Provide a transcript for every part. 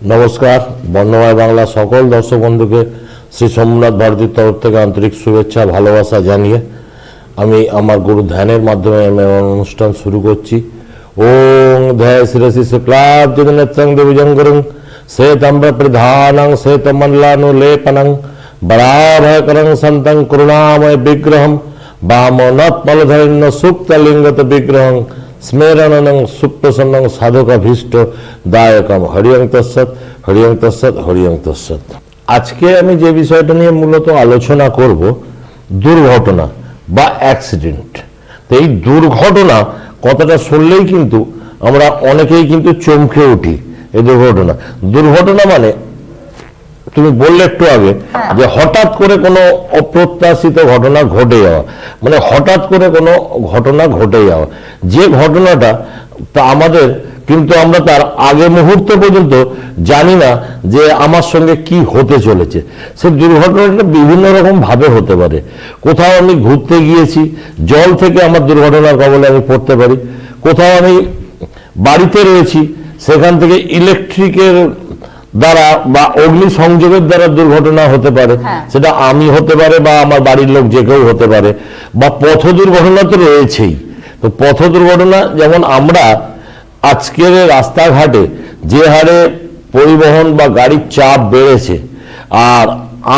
नमस्कार बर्णमय बांगला सकल दर्शक बंधु के श्री सोमनाथ भारती तरफ থেকে आंतरिक शुभेच्छा ভালোবাসা জানিয়ে আমি আমার গুরু ধ্যানের মাধ্যমে অনুষ্ঠান শুরু করছি। ওম ধ্যায় শিরসি শুক্লাব জগন্নাথং দেবজঙ্গরং শ্বেতাম্র প্রধানং শ্বেতমণ্ডলানুলেপনং বরাভয়করং সন্তং করুণাময় বিগ্রহম वामनत्मलधरण्य सुप्तलिंगत विग्रहं स्मेरणं सुप्रसन्नं साधकाभीष्ट दायकम हरियं तत्सत हरियं तत्सत हरियं तत्सत। আজকে আমি যে বিষয়টা নিয়ে মূলত আলোচনা করব দুর্ঘটনা বা অ্যাক্সিডেন্ট। তো এই দুর্ঘটনা কথাটা শুনলেই কিন্তু আমরা অনেকেই কিন্তু চমকে উঠি। এই দুর্ঘটনা মানে তুমি বললে একটু আগে যে হঠাৎ করে কোনো অপ্রত্যাশিত ঘটনা ঘটে যাওয়া, মানে হঠাৎ করে কোনো ঘটনা ঘটে যাওয়া, যে ঘটনাটা তা আমাদের কিন্তু আমরা তার আগে মুহূর্ত পর্যন্ত জানি না যে আমার সঙ্গে কি হতে চলেছে। সেই দুর্ঘটনাটা বিভিন্ন রকম ভাবে হতে পারে। কোথাও আমি ঘুরতে গিয়েছি, জল থেকে আমার দুর্ঘটনার কবলে আমি পড়তে পারি। কোথাও আমি বাড়িতে রয়েছি, সেখান থেকে ইলেকট্রিকের দ্বারা বা অগ্নি সংযোগের দ্বারা দুর্ঘটনা হতে পারে। সেটা আমি হতে পারে বা আমার বাড়ির লোক যে কেউ হতে পারে। বা পথ দুর্ঘটনা তো রয়েছেই। তো পথ দুর্ঘটনা যেমন আমরা আজকের রাস্তাঘাটে যে হারে পরিবহন বা গাড়ির চাপ বেড়েছে, আর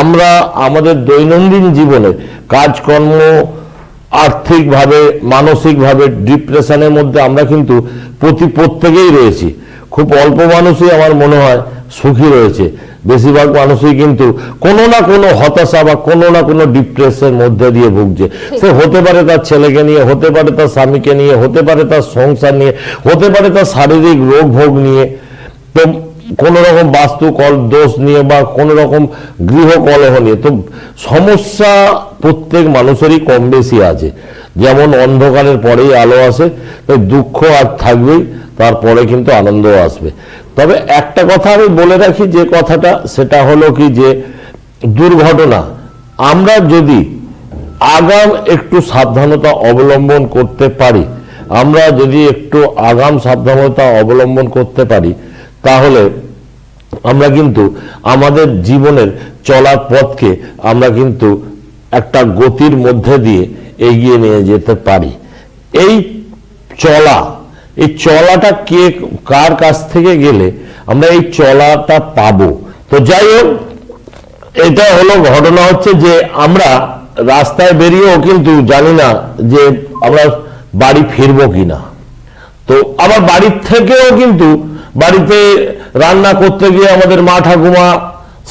আমরা আমাদের দৈনন্দিন জীবনে কাজকর্ম আর্থিকভাবে মানসিকভাবে ডিপ্রেশনের মধ্যে আমরা কিন্তু প্রত্যেকেই রয়েছি। খুব অল্প মানুষই আমার মনে হয় সুখী রয়েছে। বেশিরভাগ মানুষই কিন্তু কোনো না কোনো হতাশা বা কোনো না কোনো ডিপ্রেশনের মধ্যে দিয়ে ভুগছে। সে হতে পারে তার ছেলেকে নিয়ে, হতে পারে তার স্বামীকে নিয়ে, হতে পারে তার সংসার নিয়ে, হতে পারে তার শারীরিক রোগ ভোগ নিয়ে, তো কোনো রকম বাস্তু দোষ নিয়ে বা কোনো রকম গৃহ কলহ নিয়ে। তো সমস্যা প্রত্যেক মানুষেরই কম বেশি আছে। যেমন অন্ধকারের পরেই আলো আসে, তাই দুঃখ আর থাকবেই, তারপরে কিন্তু আনন্দ আসবে। তবে একটা কথা আমি বলে রাখি, যে কথাটা সেটা হলো কি, যে দুর্ঘটনা আমরা যদি আগাম একটু সাবধানতা অবলম্বন করতে পারি, আমরা যদি একটু আগাম সাবধানতা অবলম্বন করতে পারি, তাহলে আমরা কিন্তু আমাদের জীবনের চলার পথকে আমরা কিন্তু একটা গতির মধ্যে দিয়ে এগিয়ে নিয়ে যেতে পারি। এই চলাটা কে কার কাছ থেকে গেলে আমরা এই চলাটা পাবো। তো যাই হোক, এটা হলো ঘটনা হচ্ছে যে আমরা রাস্তায় বেরিয়েও কিন্তু জানি না যে আমরা বাড়ি ফিরবো কিনা। তো আবার বাড়ির থেকেও কিন্তু বাড়িতে রান্না করতে গিয়ে আমাদের মা ঠাকুমা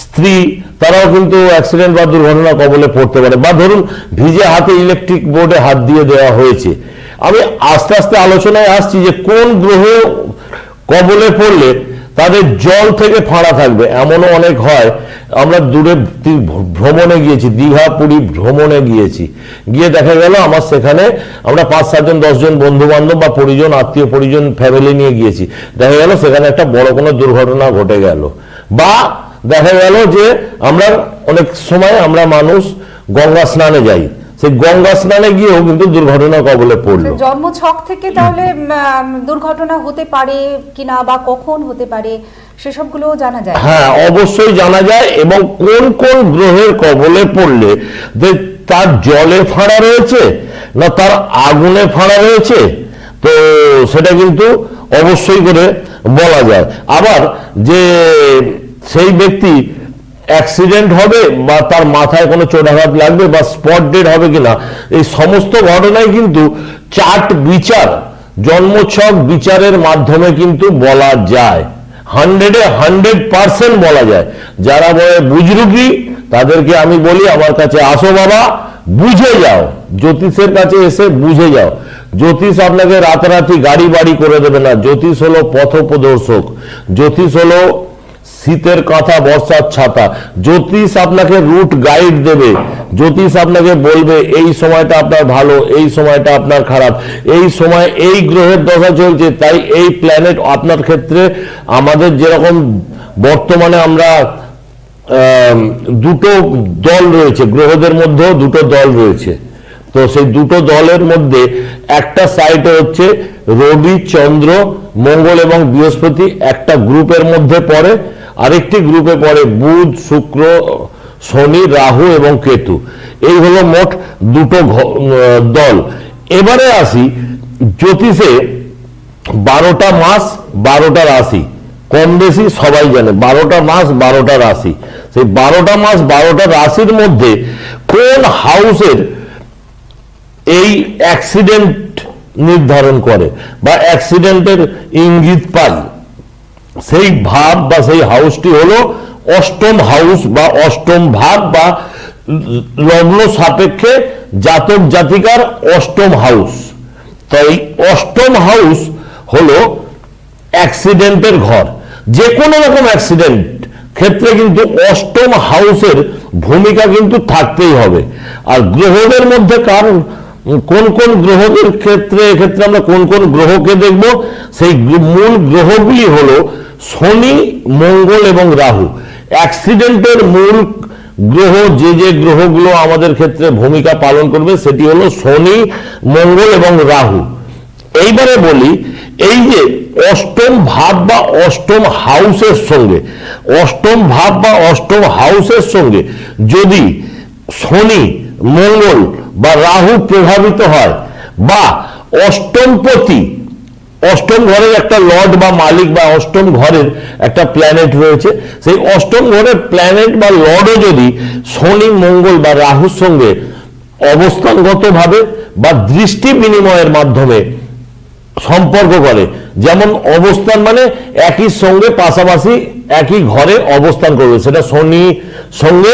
স্ত্রী তারাও কিন্তু অ্যাক্সিডেন্ট বা দুর্ঘটনা কবলে পড়তে পারে। বা ধরুন ভিজে হাতে ইলেকট্রিক বোর্ডে হাত দিয়ে দেওয়া হয়েছে। আমি আস্তে আস্তে আলোচনায় আসছি যে কোন গ্রহ কবলে পড়লে তাদের জল থেকে ফাঁড়া থাকবে। এমনও অনেক হয়, আমরা দূরে ভ্রমণে গিয়েছি, দীঘা পুরী ভ্রমণে গিয়েছি, গিয়ে দেখা গেল আমার সেখানে আমরা 5-7 জন 10 জন বন্ধু বান্ধব বা পরিজন আত্মীয় পরিজন ফ্যামিলি নিয়ে গিয়েছি। দেখা গেল সেখানে একটা বড় কোনো দুর্ঘটনা ঘটে গেল। বা দেখা গেল যে আমরা অনেক সময় আমরা মানুষ গঙ্গা স্নানে যাই, সেই গঙ্গা স্নানে গিয়েও কিন্তু দুর্ঘটনা কবলে পড়লো। জন্মছক থেকে তাহলে দুর্ঘটনা হতে পারে কিনা বা কখন হতে পারে সেসবগুলো জানা যায়? হ্যাঁ, অবশ্যই জানা যায়। এবং কোন কোন গ্রহের কবলে পড়লে যে তার জলে ফাঁড়া রয়েছে না তার আগুনে ফাঁড়া রয়েছে, তো সেটা কিন্তু অবশ্যই করে বলা যায়। আবার যে সেই ব্যক্তি অ্যাক্সিডেন্ট হবে বা তার মাথায় কোনো চোটাঘাত লাগবে বা স্পট ডেড হবে কিনা, এই সমস্ত ঘটনায় কিন্তু চার্ট বিচার, জন্মছক বিচারের মাধ্যমে কিন্তু বলা যায়। 100% বলা যায়। যারা বলে বুজরুকি তাদেরকে আমি বলি আমার কাছে আসো বাবা, বুঝে যাও, জ্যোতিষের কাছে এসে বুঝে যাও। জ্যোতিষ আপনাকে রাতারাতি গাড়ি বাড়ি করে দেবে না। জ্যোতিষ হলো পথপ্রদর্শক, জ্যোতিষ হলো শীতের কাঁথা বর্ষার ছাতা। জ্যোতিষ আপনাকে রুট গাইড দেবে, জ্যোতিষ আপনাকে বলবে এই সময়টা আপনার ভালো, এই সময়টা আপনার খারাপ, এই সময় এই গ্রহের দশা চলছে, তাই এই প্ল্যানেট আপনার ক্ষেত্রে। আমাদের যেরকম বর্তমানে আমরা দুটো দল রয়েছে, গ্রহদের মধ্যেও দুটো দল রয়েছে। তো সেই দুটো দলের মধ্যে একটা সাইডে হচ্ছে রবি চন্দ্র মঙ্গল এবং বৃহস্পতি একটা গ্রুপের মধ্যে পড়ে, আরেকটি গ্রুপে পড়ে বুধ, শুক্র, শনি, রাহু এবং কেতু। এই হলো মোট দুটো দল। এবারে আসি জ্যোতিষে 12টা মাস 12টা রাশি, কম বেশি সবাই জানে 12টা মাস 12টা রাশি। সেই 12টা মাস 12টা রাশির মধ্যে কোন হাউসের এই অ্যাক্সিডেন্ট নির্ধারণ করে বা অ্যাক্সিডেন্টের ইঙ্গিত পাই, সেই ভাব বা সেই হাউসটি হলো অষ্টম হাউস বা অষ্টম ভাব বা লগ্ন সাপেক্ষে জাতক জাতিকার অষ্টম হাউস। তাই অষ্টম হাউস হলো অ্যাক্সিডেন্টের ঘর। যে কোনো রকম অ্যাক্সিডেন্ট ক্ষেত্রে কিন্তু অষ্টম হাউসের ভূমিকা কিন্তু থাকতেই হবে। আর গ্রহদের মধ্যে কারণ কোন কোন গ্রহদের ক্ষেত্রে, এক্ষেত্রে আমরা কোন কোন গ্রহকে দেখব, সেই মূল গ্রহগুলি হলো শনি, মঙ্গল এবং রাহু। অ্যাক্সিডেন্টের মূল গ্রহ যে গ্রহগুলো আমাদের ক্ষেত্রে ভূমিকা পালন করবে সেটি হলো শনি, মঙ্গল এবং রাহু। এইবারে বলি, এই যে অষ্টম ভাব বা অষ্টম হাউসের সঙ্গে, অষ্টম ভাব বা অষ্টম হাউসের সঙ্গে যদি শনি, মঙ্গল বা রাহু প্রভাবিত হয় বা অষ্টমপতি, অষ্টম ঘরের একটা লর্ড বা মালিক বা অষ্টম ঘরের একটা প্ল্যানেট রয়েছে, সেই অষ্টম ঘরের প্ল্যানেট বা লর্ডও যদি শনি, মঙ্গল বা রাহুর সঙ্গে অবস্থানগতভাবে বা দৃষ্টি বিনিময়ের মাধ্যমে সম্পর্ক করে, যেমন অবস্থান মানে একই সঙ্গে পাশাপাশি একই ঘরে অবস্থান করবে, সেটা শনি সঙ্গে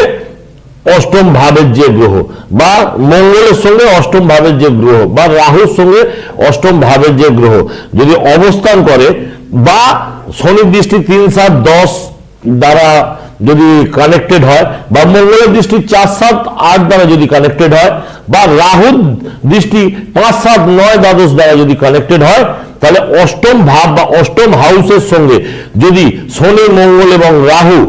অষ্টম ভাবের যে গ্রহ বা মঙ্গলের সঙ্গে অষ্টম ভাবের যে গ্রহ বা রাহুর সঙ্গে অষ্টম ভাবের যে গ্রহ যদি অবস্থান করে বা শনির দৃষ্টি 3, 7, 10 দ্বারা যদি কানেক্টেড হয় বা মঙ্গলের দৃষ্টি 4, 7, 8 দ্বারা যদি কানেক্টেড হয় বা রাহুর দৃষ্টি 5, 7, 9, 12 দ্বারা যদি কানেক্টেড হয়, তাহলে অষ্টম ভাব বা অষ্টম হাউসের সঙ্গে যদি শনি, মঙ্গল এবং রাহু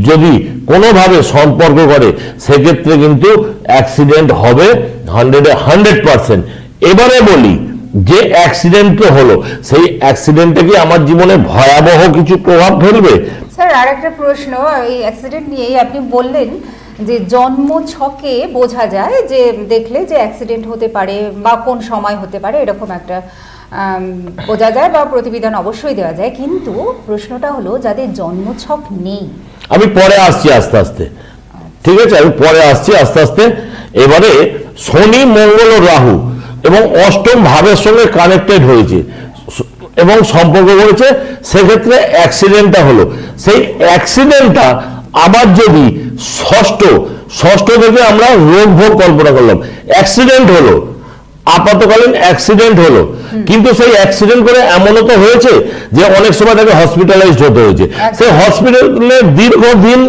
যদি কোনোভাবে সম্পর্ক করে, সেক্ষেত্রে কিন্তু অ্যাক্সিডেন্ট হবে 100%। এবারে বলি, যে অ্যাক্সিডেন্ট হলো সেই অ্যাক্সিডেন্টে কি আমার জীবনে ভয়াবহ কিছু প্রভাব ফেলবে? স্যার, আরেকটা প্রশ্ন এই অ্যাক্সিডেন্ট নিয়েই। আপনি বললেন যে জন্ম ছকে বোঝা যায়, যে দেখলে যে অ্যাক্সিডেন্ট হতে পারে বা কোন সময় হতে পারে, এরকম একটা বোঝা যায় বা প্রতিবেদন অবশ্যই দেওয়া যায়। কিন্তু প্রশ্নটা হলো যাদের জন্ম ছক নেই। আমি পরে আসছি আস্তে আস্তে, ঠিক আছে, আমি পরে আসছি আস্তে আস্তে। এবারে শনি, মঙ্গল ও রাহু এবং অষ্টম ভাবের সঙ্গে কানেক্টেড হয়েছে এবং সম্পর্ক করেছে, সেক্ষেত্রে অ্যাক্সিডেন্টটা হলো, সেই অ্যাক্সিডেন্টটা আবার যদি ষষ্ঠ থেকে আমরা রোগ ভোগ কল্পনা করলাম, অ্যাক্সিডেন্ট হলো, আপাতকালীন অ্যাক্সিডেন্ট হলো, কিন্তু সেই অ্যাক্সিডেন্ট করে এমনও তো হয়েছে যে অনেক সময় তাকে হসপিটালাইজড হতে হয়েছে, সেই হসপিটালে দীর্ঘদিন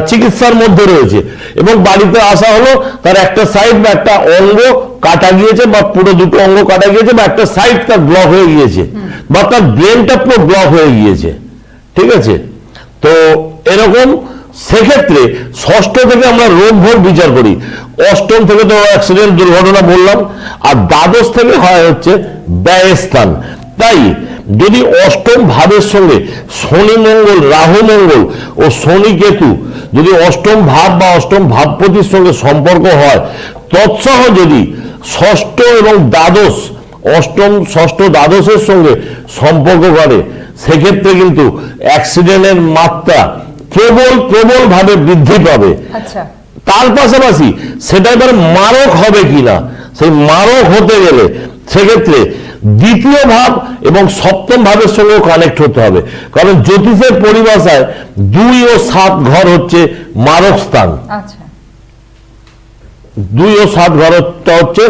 চিকিৎসার মধ্যে রয়েছে এবং বাড়িতে আসা হলো, তার একটা সাইড বা একটা অঙ্গ কাটা গিয়েছে বা পুরো দুটো অঙ্গ কাটা গিয়েছে বা একটা সাইড তার ব্লক হয়ে গিয়েছে বা তার ব্রেনটা পুরো ব্লক হয়ে গিয়েছে, ঠিক আছে। তো এরকম সেক্ষেত্রে ষষ্ঠ থেকে আমরা রোগ ভোগ বিচার করি, অষ্টম থেকে তো অ্যাক্সিডেন্ট দুর্ঘটনা বললাম, আর দ্বাদশ থেকে হয় হচ্ছে ব্যয়স্থান। তাই যদি অষ্টম ভাবের সঙ্গে শনি, মঙ্গল, রাহু, মঙ্গল ও শনি, কেতু যদি অষ্টম ভাব বা অষ্টম ভাবপতির সঙ্গে সম্পর্ক হয়, তৎসহ যদি ষষ্ঠ এবং দ্বাদশ, অষ্টম, ষষ্ঠ, দ্বাদশের সঙ্গে সম্পর্ক করে, সেক্ষেত্রে কিন্তু অ্যাক্সিডেন্টের মাত্রা প্রবল ভাবে বৃদ্ধি পাবে। আচ্ছা, তার পাশাপাশি সেটা এবার মারক হবে কিনা, সেই মারক হতে গেলে সেক্ষেত্রে দ্বিতীয় ভাব এবং সপ্তম ভাবের সঙ্গেও কানেক্ট হতে হবে, কারণ জ্যোতিষের পরিভাষায় 2 ও 7 ঘর হচ্ছে মারক স্থান। আচ্ছা, 2 ও 7 ঘরটা হচ্ছে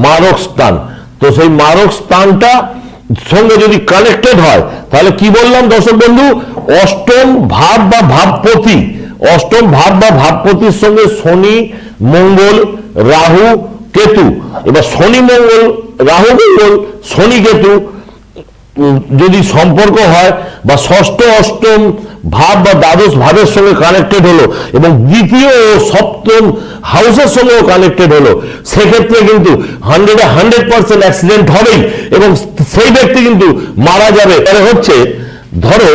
মারক স্থান। তো সেই মারক স্থানটা সঙ্গে যদি কানেক্টেড হয়, তাহলে কি বললাম দর্শক বন্ধু, অষ্টম ভাব বা ভাবপতি, অষ্টম ভাব বা ভাবপতির সঙ্গে শনি, মঙ্গল, রাহু, কেতু, এবার শনি, মঙ্গল, রাহু, মঙ্গল, শনি, কেতু যদি সম্পর্ক হয় বা ষষ্ঠ, অষ্টম ভাব বা দ্বাদশ ভাবের সঙ্গে কানেক্টেড হলো এবং দ্বিতীয় ও সপ্তম হাউসের সঙ্গেও কানেক্টেড হলো, সেক্ষেত্রে কিন্তু 100% অ্যাক্সিডেন্ট হবেই এবং সেই ব্যক্তি কিন্তু মারা যাবে। হচ্ছে ধরো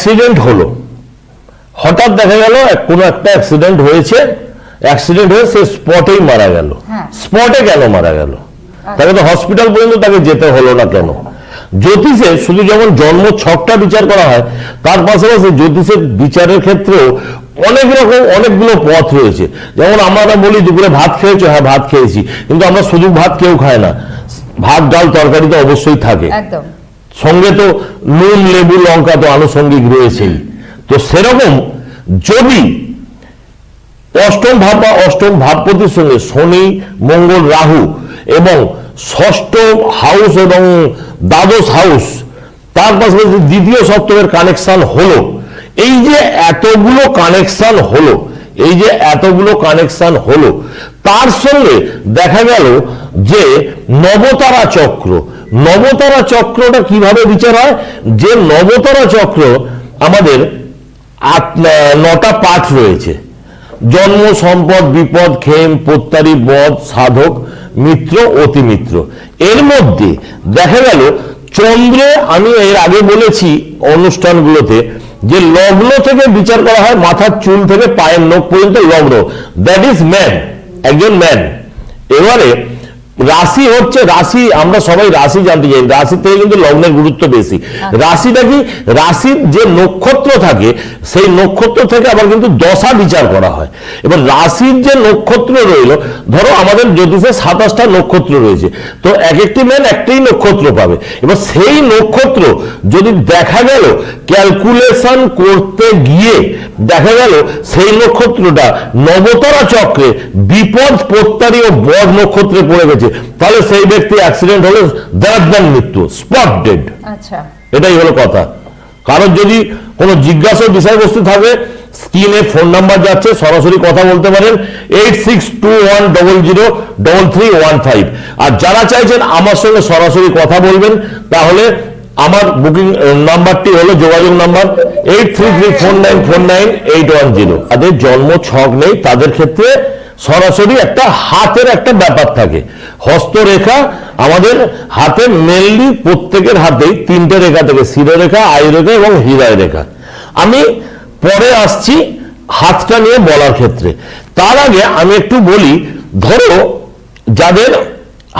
অ্যাক্সিডেন্ট হলো, হঠাৎ দেখা গেল কোনো একটা অ্যাক্সিডেন্ট হয়েছে, অ্যাক্সিডেন্ট হয়ে সে স্পটেই মারা গেল। স্পটে কেন মারা গেল? তাকে তো হসপিটাল পর্যন্ত তাকে যেতে হলো না কেন? জ্যোতিষে শুধু যেমন জন্ম ছকটা বিচার করা হয়, তার পাশাপাশি জ্যোতিষের বিচারের ক্ষেত্রেও অনেক রকম অনেকগুলো পথ রয়েছে। যেমন আমরা বলি দুপুরে ভাত খেয়েছো, হ্যাঁ ভাত খেয়েছি, কিন্তু আমরা শুধু ভাত কেউ খায় না, ভাত ডাল তরকারি তো অবশ্যই থাকে, সঙ্গে তো নুন লেবু লঙ্কা তো আনুষঙ্গিক রয়েছেই। তো সেরকম যদি অষ্টম ভাব বা অষ্টম ভাবপতির সঙ্গে শনি মঙ্গল রাহু এবং ষষ্ঠ হাউস এবং দ্বাদশ হাউস, তার পাশাপাশি দ্বিতীয় সপ্তমের কানেকশন হলো, এই যে এতগুলো কানেকশন হলো, এই যে এতগুলো কানেকশন হলো, তার সঙ্গে দেখা গেল যে নবতারা চক্র, নবতারা চক্রটা কিভাবে বিচার হয়? যে নবতারা চক্র আমাদের 9টা পাঠ রয়েছে, জন্ম, সম্পদ, বিপদ, ক্ষেম, প্রত্যারী, বধ, সাধক, মিত্র, অতিমিত্র। এর মধ্যে দেখা গেল চন্দ্রে, আমি এর আগে বলেছি অনুষ্ঠানগুলোতে, যে লগ্ন থেকে বিচার করা হয়, মাথার চুল থেকে পায়ের নখ পর্যন্ত লগ্ন, দ্যাট ইজ ম্যান, একজন ম্যান। এবারে রাশি হচ্ছে, রাশি আমরা সবাই রাশি জানতে চাই, রাশি থেকে কিন্তু লগ্নের গুরুত্ব বেশি। রাশিটা কি? রাশির যে নক্ষত্র থাকে সেই নক্ষত্র থেকে আবার কিন্তু দশা বিচার করা হয়। এবার রাশির যে নক্ষত্র রইল, ধরো আমাদের জ্যোতিষে 27টা নক্ষত্র রয়েছে, তো এক একটি ম্যান একটাই নক্ষত্র পাবে। এবার সেই নক্ষত্র যদি দেখা গেল ক্যালকুলেশন করতে গিয়ে দেখা গেল সেই নক্ষত্রটা নবতারা চক্রে বিপদ, প্রত্যারী ও বধ নক্ষত্রে পড়ে গেছে, তাহলে সেই ব্যক্তি অ্যাক্সিডেন্ট হলে দেড় মৃত্যু, স্পট ডেড। আচ্ছা, এটাই হলো কথা। কারণ যদি কোনো জিজ্ঞাসার বিষয়বস্তু থাকে, স্ক্রিনে ফোন নাম্বার যাচ্ছে, সরাসরি কথা বলতে পারেন 8621003315। আর যারা চাইছেন আমার সঙ্গে সরাসরি কথা বলবেন, তাহলে আমার বুকিং নাম্বারটি হলো, যোগাযোগ নাম্বার 8334949810। তাদের জন্ম ছক নেই, তাদের ক্ষেত্রে সরাসরি একটা হাতের একটা ব্যাপার থাকে, হস্তরেখা। আমাদের হাতে মেনলি প্রত্যেকের হাতেই 3টে রেখা থেকে, শিরোরেখা, আয়ুরেখা এবং হৃদয় রেখা। আমি পরে আসছি হাতটা নিয়ে বলার ক্ষেত্রে। তার আগে আমি একটু বলি, ধরো যাদের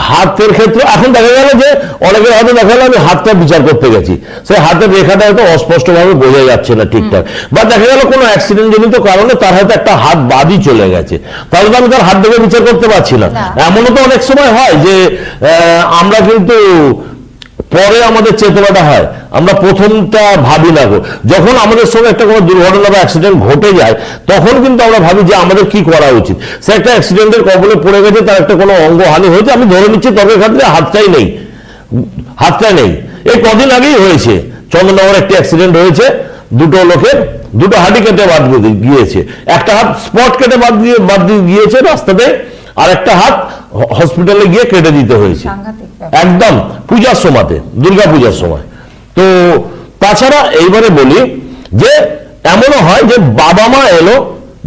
হাতের ক্ষেত্রে এখন দেখা গেল যে অনেকের হাতে দেখা গেল আমি হাতটা বিচার করতে গেছি, সেই হাতের রেখাটা হয়তো অস্পষ্টভাবে বোঝা যাচ্ছে না ঠিকঠাক, বা দেখা গেল কোনো অ্যাক্সিডেন্ট জনিত কারণে তার হয়তো একটা হাত বাদই চলে গেছে, তাহলে তো আমি তার হাত দেখে বিচার করতে পারছি না। এমনও তো অনেক সময় হয় যে আমরা কিন্তু পরে আমাদের চেতনাটা হয়, আমরা প্রথমটা ভাবি না গো। যখন আমাদের সঙ্গে একটা কোনো দুর্ঘটনা বা অ্যাক্সিডেন্ট ঘটে যায়, তখন কিন্তু আমরা ভাবি যে আমাদের কি করা উচিত। সে একটা অ্যাক্সিডেন্টের কবলে পড়ে গেছে, তার একটা কোনো অঙ্গহানি হয়েছে, আমি ধরে নিচ্ছি তর্কের ক্ষেত্রে হাতটাই নেই, হাতটাই নেই। এই কদিন আগেই হয়েছে, চন্দননগরে একটি অ্যাক্সিডেন্ট হয়েছে, দুটো লোকের দুটো হাঁটি কেটে বাদ গিয়েছে, একটা হাত স্পট কেটে বাদ দিয়ে গিয়েছে রাস্তাতে, আর একটা হাত হসপিটালে গিয়ে কেটে দিতে হয়েছে, একদম পূজার সময়তে, দুর্গা পূজার সময়। তো তাছাড়া এইবারে বলি যে এমনও হয় যে বাবা মা এলো,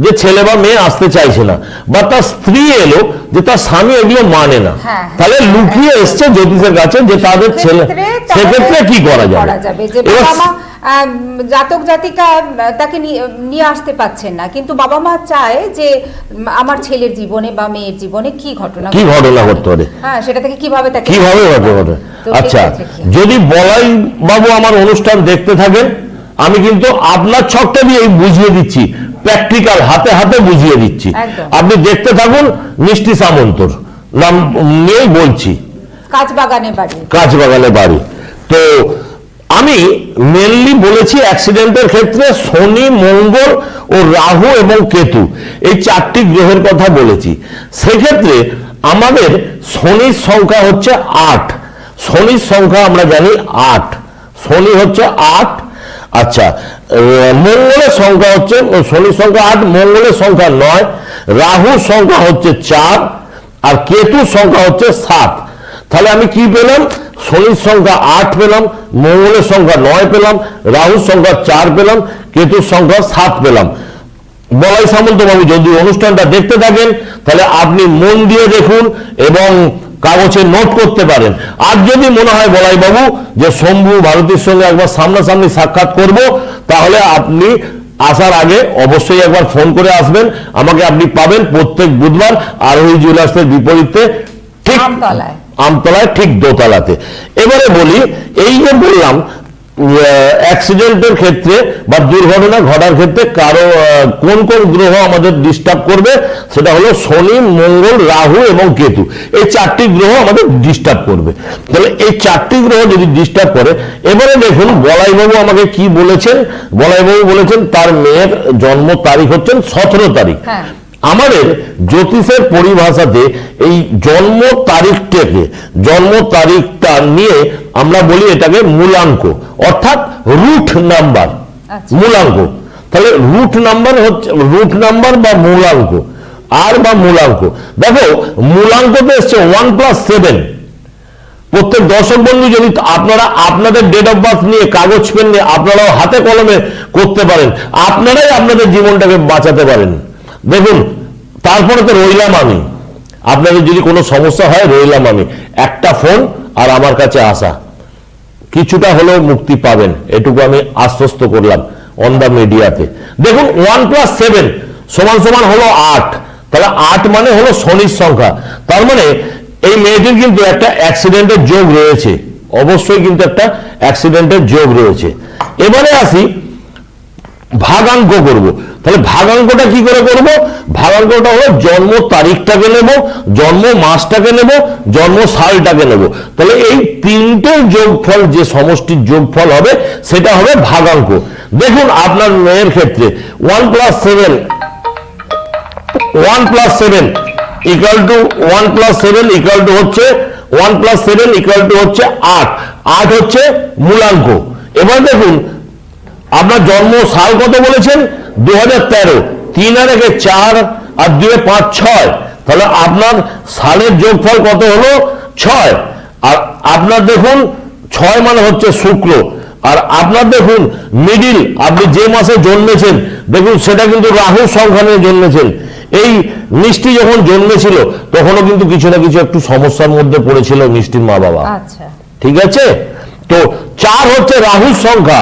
যে ছেলে বা মেয়ে আসতে চাইছে না, বা তার স্ত্রী এলো যে তার স্বামী এগুলো মানে না, তাহলে লুকিয়ে এসছে জ্যোতিষের কাছে যে তাদের ছেলে, সেক্ষেত্রে কি করা যাবে? জাতক জাতিকা তাকে নিয়ে আসতে পারছেন না, কিন্তু বাবা মা চায় যে আমার ছেলের জীবনে বা মেয়ের জীবনে কি ঘটনা ঘটতে পারে, হ্যাঁ সেটা থেকে কিভাবে ঘটে। আচ্ছা, যদি বলাই বাবু আমার অনুষ্ঠান দেখতে থাকেন, আমি কিন্তু আপনার ছকটা দিয়ে বুঝিয়ে দিচ্ছি, প্র্যাকটিক্যাল হাতে হাতে বুঝিয়ে দিচ্ছি, আপনি দেখতে থাকুন। মিষ্টি সামন্তর নাম নিয়েই বলছি, কাঁচবাগানে বাড়ি। তো আমি মেনলি বলেছি অ্যাক্সিডেন্টের ক্ষেত্রে শনি, মঙ্গল ও রাহু এবং কেতু, এই 4টি গ্রহের কথা বলেছি। সেক্ষেত্রে আমাদের শনির সংখ্যা হচ্ছে 8, শনির সংখ্যা আমরা জানি 8, শনি হচ্ছে 8। আচ্ছা, মঙ্গলের সংখ্যা হচ্ছে, শনির সংখ্যা 8, মঙ্গলের সংখ্যা 9, রাহুর সংখ্যা হচ্ছে 4 আর কেতুর সংখ্যা হচ্ছে 7। তাহলে আমি কি পেলাম? শনির সংখ্যা 8 পেলাম, মঙ্গলের সংখ্যা 9 পেলাম, রাহুর সংখ্যা 4 পেলাম, কেতুর সংখ্যা 7 পেলাম। বলাই সামন্ত বাবু যদি অনুষ্ঠানটা দেখতে থাকেন, তাহলে আপনি মন দিয়ে দেখুন এবং কাগজে নোট করতে পারেন। আর যদি মনে হয় বলাই বাবু যে শম্ভু ভারতীর সঙ্গে একবার সামনাসামনি সাক্ষাৎ করব, তাহলে আপনি আসার আগে অবশ্যই একবার ফোন করে আসবেন। আমাকে আপনি পাবেন প্রত্যেক বুধবার আরোহী জুয়েলার্সের বিপরীতে, ঠিক আমতলায়, ঠিক দোতলাতে। এবারে বলি, এই যে বললাম অ্যাক্সিডেন্টের ক্ষেত্রে বা দুর্ঘটনা ঘটার ক্ষেত্রে কারো কোন কোন গ্রহ আমাদের ডিস্টার্ব করবে, সেটা হলো শনি, মঙ্গল, রাহু এবং কেতু। এই 4টি গ্রহ আমাদের ডিস্টার্ব করবে। তাহলে এই 4টি গ্রহ যদি ডিস্টার্ব করে, এবারে দেখুন বলাইবাবু আমাকে কি বলেছেন। বলাইবাবু বলেছেন তার মেয়ের জন্ম তারিখ হচ্ছেন 17 তারিখ। আমাদের জ্যোতিষের পরিভাষাতে এই জন্ম তারিখটা নিয়ে আমরা বলি এটাকে মূলাঙ্ক, অর্থাৎ রুট নাম্বার, মূলাঙ্ক। তাহলে রুট নাম্বার বা মূলাঙ্ক, বা মূলাঙ্ক। দেখো মূলাঙ্কতে এসছে 1+7। প্রত্যেক দর্শক বন্ধু যদি আপনারা আপনাদের ডেট অফ বার্থ নিয়ে কাগজ পেন নিয়ে আপনারাও হাতে কলমে করতে পারেন, আপনারাই আপনাদের জীবনটাকে বাঁচাতে পারেন। দেখুন, তারপরে তো রইলাম আমি, আপনাদের যদি কোনো সমস্যা হয় রইলাম আমি, একটা ফোন আর আমার কাছে আসা, কিছুটা হলেও মুক্তি পাবেন, এটুকু আমি আশ্বস্ত করলাম অন দা মিডিয়াতে। দেখুন 1+7 সমান হলো 8। তাহলে 8 মানে হলো শনির সংখ্যা। তার মানে এই মেয়েটির কিন্তু একটা অ্যাক্সিডেন্টের যোগ রয়েছে, অবশ্যই কিন্তু একটা অ্যাক্সিডেন্টের যোগ রয়েছে। এবারে আসি ভাগাঙ্ক করব। তাহলে ভাগাঙ্কটা কি করে করব? ভাগাঙ্কটা হলো জন্ম তারিখটাকে নেব, জন্ম মাসটাকে নেব, জন্ম সালটাকে নেব। তাহলে এই তিনটের যোগফল, যে সমষ্টির যোগফল হবে সেটা হবে ভাগাঙ্ক। দেখুন আপনার মেয়ের ক্ষেত্রে 1+7 হচ্ছে 8। 8 হচ্ছে মূলাঙ্ক। এবার দেখুন আপনার জন্ম সাল কত বলেছেন? 2013। 3 আর 1 4 আর 2 5 6। তাহলে আপনার সালের যোগফল কত হলো? 6। আর আপনার দেখুন 6 মানে হচ্ছে শুক্র। আর আপনার দেখুন মিডিল, আপনি যে মাসে জন্মেছেন দেখুন সেটা কিন্তু রাহু সংখ্যা নিয়ে জন্মেছেন। এই মিষ্টি যখন জন্মেছিল তখনও কিন্তু কিছু না কিছু একটু সমস্যার মধ্যে পড়েছিল মিষ্টির মা বাবা। ঠিক আছে, তো 4 হচ্ছে রাহুর সংখ্যা।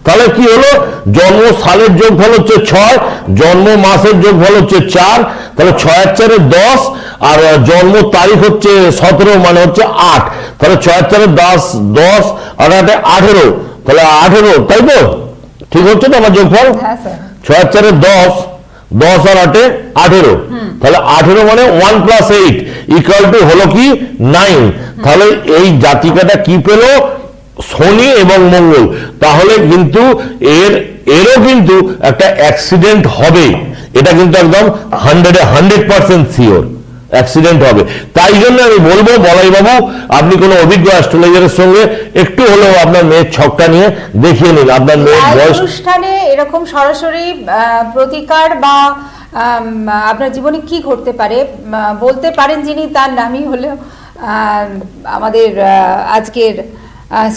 তাহলে কি হলো? জন্ম সালের যোগফল হচ্ছে 6, জন্ম মাসের যোগফল হচ্ছে 4। তাহলে 6 আর 4 10, আর জন্ম তারিখ হচ্ছে 17 মানে হচ্ছে 8। তাহলে 6 আর 4 10, 10 আর 8 18। তাহলে 18, তাই তো? ঠিক হচ্ছে তো আমার যোগফল? 6 আর 4 10, 10 আর 8 18। তাহলে 18 মানে 1+8 হলো কি 9। তাহলে এই জাতিকাটা কি পেল? শনি এবং মঙ্গল। তাহলে কিন্তু এরও কিন্তু একটা অ্যাক্সিডেন্ট হবে, এটা কিন্তু একদম 100% শিওর অ্যাক্সিডেন্ট হবে। তাই জন্য আমি বলবো বলাই বাবু, আপনি কোনো অভিজ্ঞ অ্যাস্ট্রোলজারের সঙ্গে একটু হলেও আপনার মেয়ের ছকটা নিয়ে দেখিয়ে নিন। আপনার মেয়ের বয়স অনুষ্ঠানে এরকম সরাসরি প্রতিকার বা আপনার জীবনে কি ঘটতে পারে বলতে পারেন যিনি, তার নামই হলো আমাদের আজকের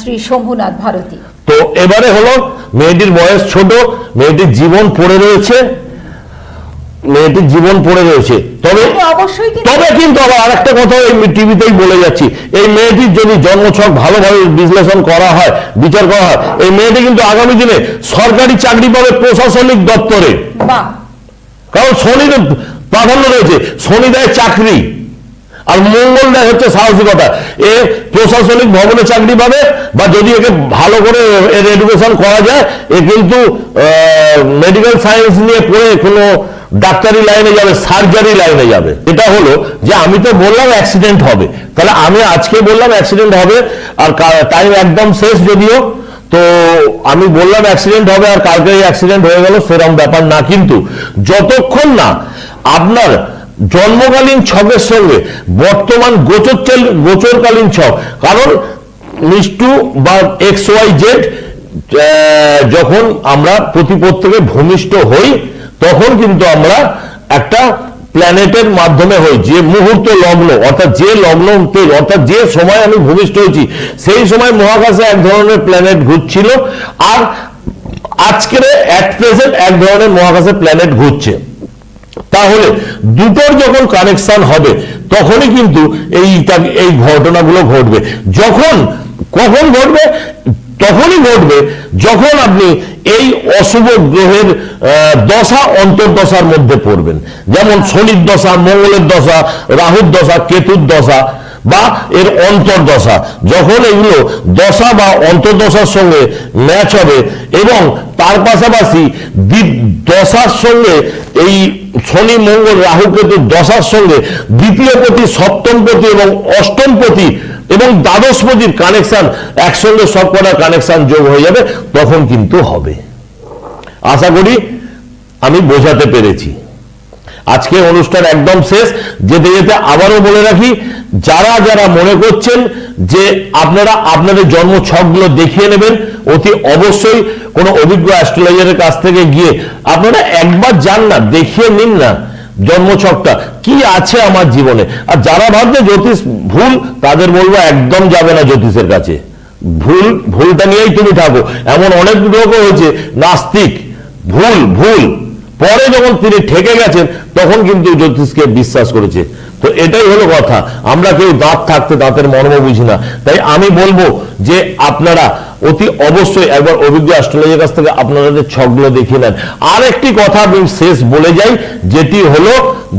শ্রী শম্ভুনাথ ভারতী। তো এবারে হলো মেয়েটির বয়স ছোট, মেয়েটির জীবন পড়ে রয়েছে, তবে কিন্তু আবার আরেকটা কথা এই টিভিতেই বলে যাচ্ছি, এই মেয়েটির যদি জন্মছক ভালোভাবে বিশ্লেষণ করা হয়, বিচার করা হয়, এই মেয়েটি কিন্তু আগামী দিনে সরকারি চাকরি পাবে প্রশাসনিক দপ্তরে। কারণ শনির প্রাধান্য রয়েছে, শনি দেয় চাকরি আর মঙ্গল দেয় হচ্ছে সাহসিকতা। এ প্রশাসনিক ভবনে চাকরি পাবে, বা যদি একে ভালো করে এর এডুকেশন করা যায়, এ কিন্তু মেডিকেল সায়েন্স নিয়ে পড়ে কোনো ডাক্তারি লাইনে যাবে, সার্জারি লাইনে যাবে। এটা হলো যে আমি তো বললাম অ্যাক্সিডেন্ট হবে, তাহলে আমি আজকে বললাম অ্যাক্সিডেন্ট হবে, আর টাইম একদম শেষ যদিও, তো আমি বললাম অ্যাক্সিডেন্ট হবে আর কালকে অ্যাক্সিডেন্ট হয়ে গেল, সেরকম ব্যাপার না। কিন্তু যতক্ষণ না আপনার জন্মকালীন ছকের সঙ্গে বর্তমান গোচরকালীন ছক, কারণ নিষ্ঠু বা XYZ যখন আমরা প্রতিপত্তিকে ভূমিষ্ঠ হই তখন কিন্তু আমরা একটা প্ল্যানেটের মাধ্যমে হই, যে মুহূর্ত লগ্ন, অর্থাৎ যে লগ্ন, অর্থাৎ যে সময় আমি ভূমিষ্ঠ হয়েছি সেই সময় মহাকাশে এক ধরনের প্ল্যানেট ঘুরছিল, আর আজকের এক ধরনের মহাকাশে প্ল্যানেট ঘুরছে। তাহলে দুটোর যখন কানেকশন হবে তখনই কিন্তু এই ঘটনাগুলো ঘটবে। কখন ঘটবে? তখনই ঘটবে যখন আপনি এই অশুভ গ্রহের দশা অন্তর্দশার মধ্যে পড়বেন। যেমন শনির দশা, মঙ্গলের দশা, রাহুর দশা, কেতুর দশা বা এর অন্তর্দশা, যখন এগুলো দশা বা অন্তর্দশার সঙ্গে ম্যাচ হবে এবং তার পাশাপাশি দশার সঙ্গে এই শনি, মঙ্গল, রাহু, কেতুর দশার সঙ্গে দ্বিতীয় পতি, সপ্তম পতি এবং অষ্টম পতি এবং দ্বাদশপতির কানেকশন একসঙ্গে সবকটা কানেকশন যোগ হয়ে যাবে, তখন কিন্তু হবে। আশা করি আমি বোঝাতে পেরেছি। আজকে অনুষ্ঠান একদম শেষ। যেতে যেতে আবারও বলে রাখি, যারা মনে করছেন যে আপনারা আপনাদের জন্ম ছকগুলো দেখিয়ে নেবেন, অতি অবশ্যই কোনো অভিজ্ঞ অ্যাস্ট্রোলজারের কাছ থেকে গিয়ে আপনারা একবার যান না, দেখিয়ে নিন না জন্মছকটা কি আছে আমার জীবনে। আর যারা ভাবছে জ্যোতিষ ভুল, তাদের বলবো একদম যাবে না জ্যোতিষের কাছে। ভুলটা নিয়েই তুমি থাকো। এমন অনেক লোক হয়েছে নাস্তিক, ভুল পরে যখন তিনি ঠেকে গেছেন তখন কিন্তু জ্যোতিষকে বিশ্বাস করেছে। তো এটাই হলো কথা। আমরা কেউ দাঁত থাকতে দাঁতের মর্ম বুঝি না। তাই আমি বলবো যে আপনারা অতি অবশ্যই একবার অভিজ্ঞ অ্যাস্ট্রোলজারের কাছ থেকে আপনাদের ছকগুলো দেখিয়ে নেন। আর একটি কথা আমি শেষ বলে যাই, যেটি হলো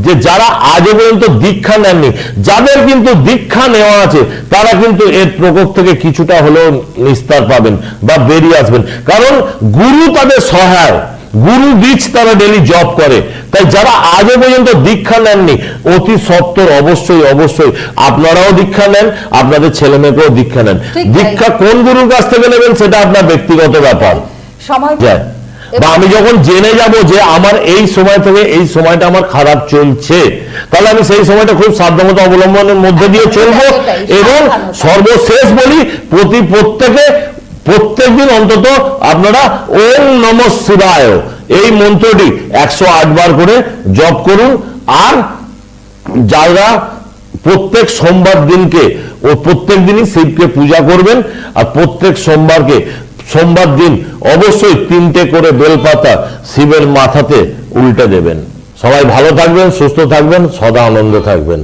যে যারা আজও পর্যন্ত দীক্ষা নেননি, যাদের কিন্তু দীক্ষা নেওয়া আছে, তারা কিন্তু এর প্রকোপ থেকে কিছুটা হলেও নিস্তার পাবেন বা বেরিয়ে আসবেন। কারণ গুরু তাদের সহায়, গুরু বীজ তারা ডেলি জব করে। তাই যারা আজও পর্যন্ত দীক্ষা নেননি, অতি সত্বর অবশ্যই আপনারাও দীক্ষা নেন, আপনাদের ছেলে মেয়েকেও দীক্ষা নেন। দীক্ষা কোন গুরুর কাছ থেকে নেবেন সেটা আপনার ব্যক্তিগত ব্যাপার। বা আমি যখন জেনে যাব যে আমার এই সময় থেকে এই সময়টা আমার খারাপ চলছে, তাহলে আমি সেই সময়টা খুব সাবধানতা অবলম্বনের মধ্যে দিয়ে চলবো। এবং সর্বশেষ বলি, প্রত্যেকদিন অন্তত আপনারা ওম নমঃ শিবায় এই মন্ত্রটি 108 বার করে জপ করুন। আর যারা প্রত্যেক সোমবার দিনকে ও প্রত্যেক দিনই শিবকে পূজা করবেন, আর প্রত্যেক সোমবার দিন অবশ্যই 3টে করে বেলপাতা শিবের মাথাতে উল্টে দেবেন। সবাই ভালো থাকবেন, সুস্থ থাকবেন, সদা আনন্দ থাকবেন।